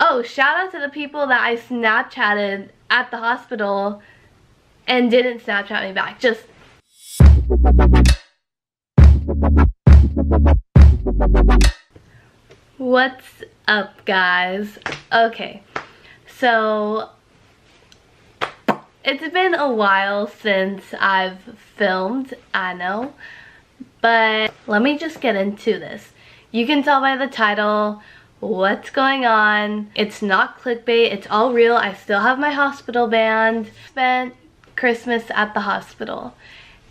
Oh, shout out to the people that I Snapchatted at the hospital and didn't Snapchat me back. Just what's up, guys? Okay, so it's been a while since I've filmed, I know, but let me just get into this. You can tell by the title what's going on. It's not clickbait, it's all real. I still have my hospital band. Spent Christmas at the hospital,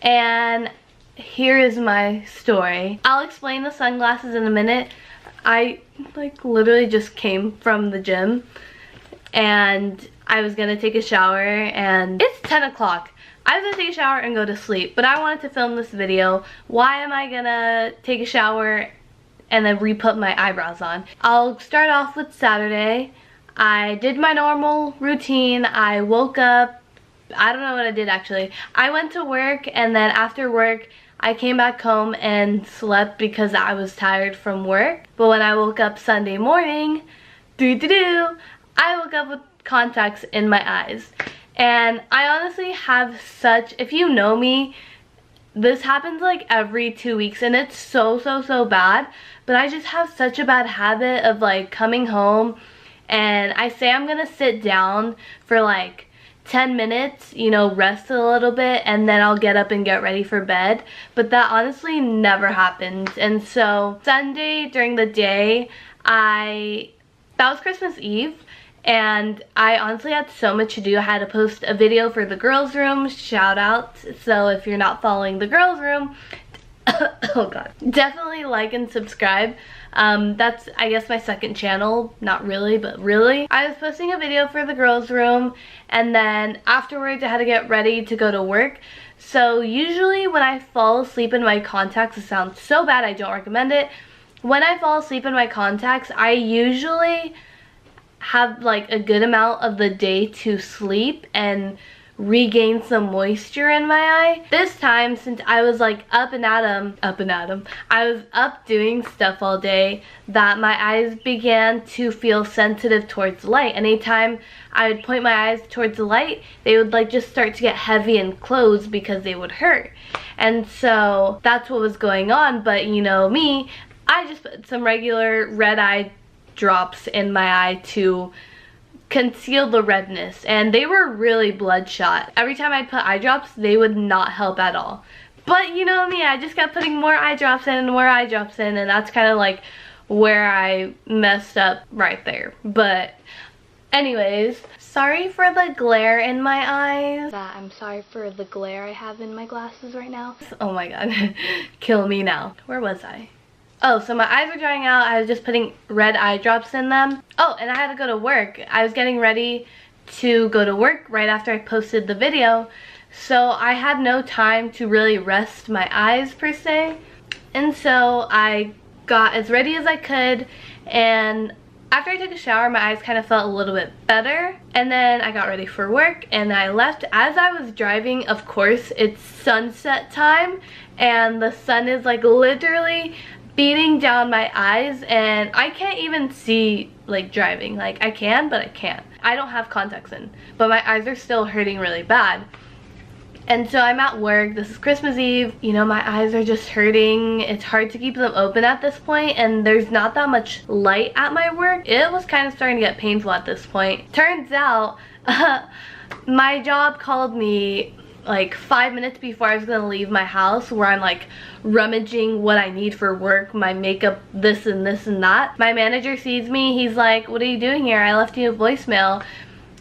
and here is my story. I'll explain the sunglasses in a minute. I literally just came from the gym and I was gonna take a shower, and it's 10 o'clock. I was gonna take a shower and go to sleep, but I wanted to film this video. Why am I gonna take a shower and then re-put my eyebrows on? I'll start off with Saturday. I did my normal routine. I woke up. I don't know what I did actually. I went to work, and then after work I came back home and slept because I was tired from work. But when I woke up Sunday morning, I woke up with contacts in my eyes. And I honestly have such, if you know me, this happens like every 2 weeks, and it's so bad. But I just have such a bad habit of like coming home and I say I'm gonna sit down for like 10 minutes, you know, rest a little bit, and then I'll get up and get ready for bed. But that honestly never happens. And so Sunday during the day, that was Christmas Eve, and I honestly had so much to do. I had to post a video for the girls room, shout out. So if you're not following the girls room, oh god, definitely like and subscribe. That's, I guess, my second channel. Not really, but really. I was posting a video for the girls room, and then afterwards I had to get ready to go to work. So usually when I fall asleep in my contacts, it sounds so bad, I don't recommend it. When I fall asleep in my contacts, I usually have like a good amount of the day to sleep and regain some moisture in my eye. This time, since I was like up and at 'em, I was up doing stuff all day, that my eyes began to feel sensitive towards light. Anytime I would point my eyes towards the light, they would like just start to get heavy and close because they would hurt. And so that's what was going on. But you know me, I just put some regular red eye drops in my eye to conceal the redness, and they were really bloodshot. Every time I'd put eye drops, they would not help at all. But you know me, I just kept putting more eye drops in and more eye drops in, and that's kind of like where I messed up right there. But anyways, sorry for the glare in my eyes. I'm sorry for the glare I have in my glasses right now. Oh my god, kill me now. Where was I? Oh, so my eyes were drying out. I was just putting red eye drops in them. Oh, and I had to go to work. I was getting ready to go to work right after I posted the video. So I had no time to really rest my eyes per se. And so I got as ready as I could, and after I took a shower, my eyes kind of felt a little bit better. And then I got ready for work and I left. As I was driving, of course, it's sunset time, and the sun is like literally beating down my eyes, and I can't even see like driving. Like I can, but I can't. I don't have contacts in, but my eyes are still hurting really bad. And so I'm at work. This is Christmas Eve. You know, my eyes are just hurting. It's hard to keep them open at this point, and there's not that much light at my work. It was kind of starting to get painful at this point. Turns out my job called me like 5 minutes before I was gonna leave my house, where I'm like rummaging what I need for work, my makeup, this and this and that. My manager sees me. He's like, "What are you doing here? I left you a voicemail."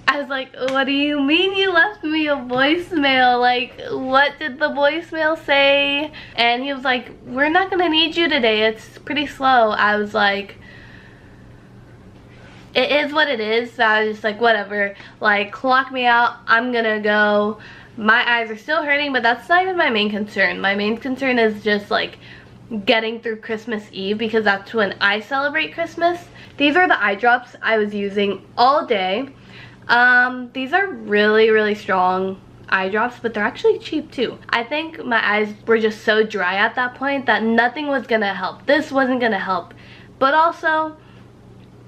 I was like, "What do you mean you left me a voicemail? Like, what did the voicemail say?" And he was like, "We're not gonna need you today. It's pretty slow." I was like, it is what it is. So I was just like, whatever, like clock me out, I'm gonna go. My eyes are still hurting, but that's not even my main concern. My main concern is just like getting through Christmas Eve, because that's when I celebrate Christmas. These are the eye drops I was using all day. These are really strong eye drops, but they're actually cheap too. I think my eyes were just so dry at that point that nothing was gonna help. This wasn't gonna help. But also,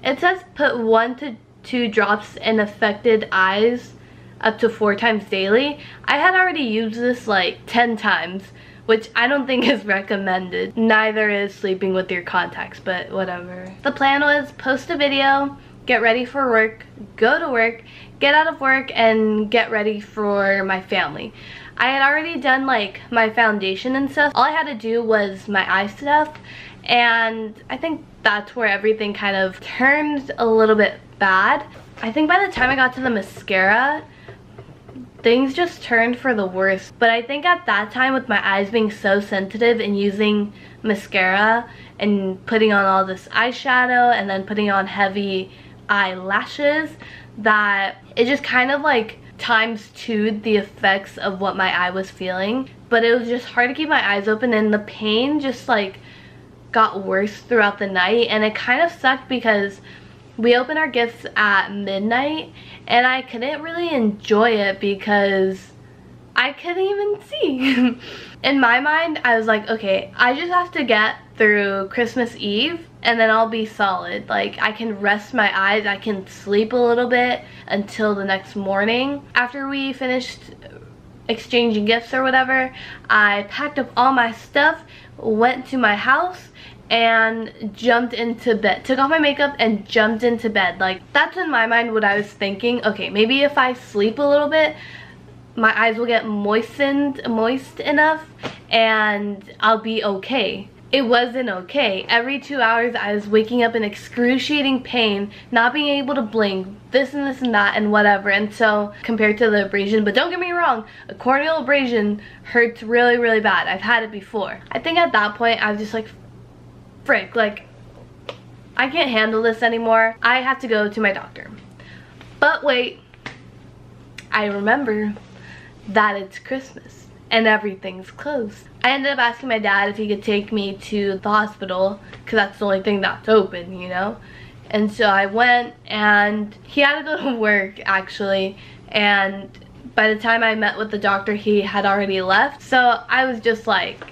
It says put 1 to 2 drops in affected eyes up to 4 times daily. I had already used this like 10 times, which I don't think is recommended. Neither is sleeping with your contacts, but whatever. The plan was post a video, get ready for work, go to work, get out of work, and get ready for my family. I had already done like my foundation and stuff. All I had to do was my eye stuff, and I think that's where everything kind of turned a little bit bad. I think by the time I got to the mascara, things just turned for the worse. But I think at that time, with my eyes being so sensitive and using mascara and putting on all this eyeshadow and then putting on heavy eyelashes, that it just kind of like times 2'd the effects of what my eye was feeling. But it was just hard to keep my eyes open, and the pain just like got worse throughout the night. And it kind of sucked because we opened our gifts at midnight and I couldn't really enjoy it because I couldn't even see. In my mind, I was like, okay, I just have to get through Christmas Eve and then I'll be solid. Like, I can rest my eyes, I can sleep a little bit until the next morning. After we finished exchanging gifts or whatever, I packed up all my stuff, went to my house, and jumped into bed. Took off my makeup and jumped into bed. Like, that's in my mind what I was thinking. Okay, maybe if I sleep a little bit, my eyes will get moist enough and I'll be okay. It wasn't okay. Every 2 hours I was waking up in excruciating pain, not being able to blink, this and this and that and whatever. And so, compared to the abrasion, but don't get me wrong, a corneal abrasion hurts really, really bad. I've had it before. I think at that point I was just like, frick, like, I can't handle this anymore. I have to go to my doctor. But wait, I remember that it's Christmas and everything's closed. I ended up asking my dad if he could take me to the hospital because that's the only thing that's open, you know? And so I went, and he had to go to work actually, and by the time I met with the doctor, he had already left. So I was just like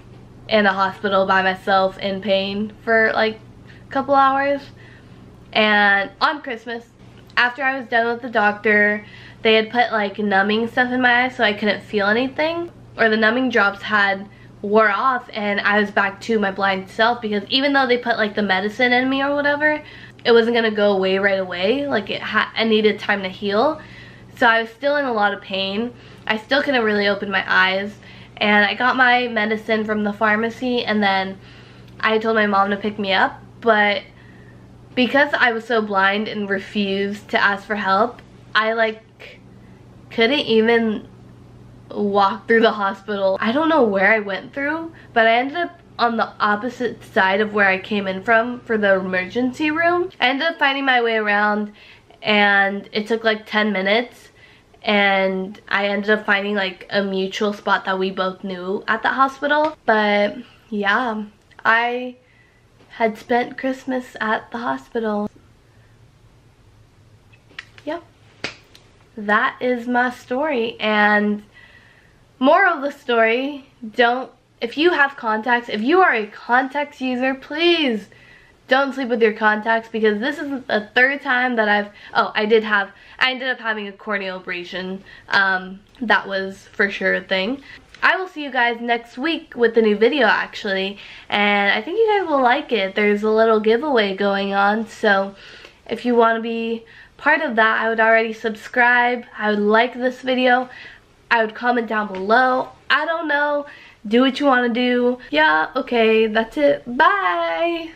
in a hospital by myself in pain for like a couple hours. And on Christmas, after I was done with the doctor, they had put like numbing stuff in my eyes so I couldn't feel anything, or the numbing drops had wore off and I was back to my blind self, because even though they put like the medicine in me or whatever, it wasn't gonna go away right away. Like, I needed time to heal. So I was still in a lot of pain. I still couldn't really open my eyes. And I got my medicine from the pharmacy, and then I told my mom to pick me up. But because I was so blind and refused to ask for help, I like couldn't even walk through the hospital. I don't know where I went through, but I ended up on the opposite side of where I came in from for the emergency room. I ended up finding my way around, and it took like 10 minutes. And I ended up finding like a mutual spot that we both knew at the hospital. But yeah, I had spent Christmas at the hospital. Yeah, that is my story. And moral of the story, if you have contacts, if you are a contacts user, please don't sleep with your contacts, because this is the 3rd time that I ended up having a corneal abrasion. That was for sure a thing. I will see you guys next week with the new video actually, and I think you guys will like it. There's a little giveaway going on, so if you want to be part of that, I would already subscribe. I would like this video. I would comment down below. I don't know. Do what you want to do. Yeah, okay, that's it. Bye!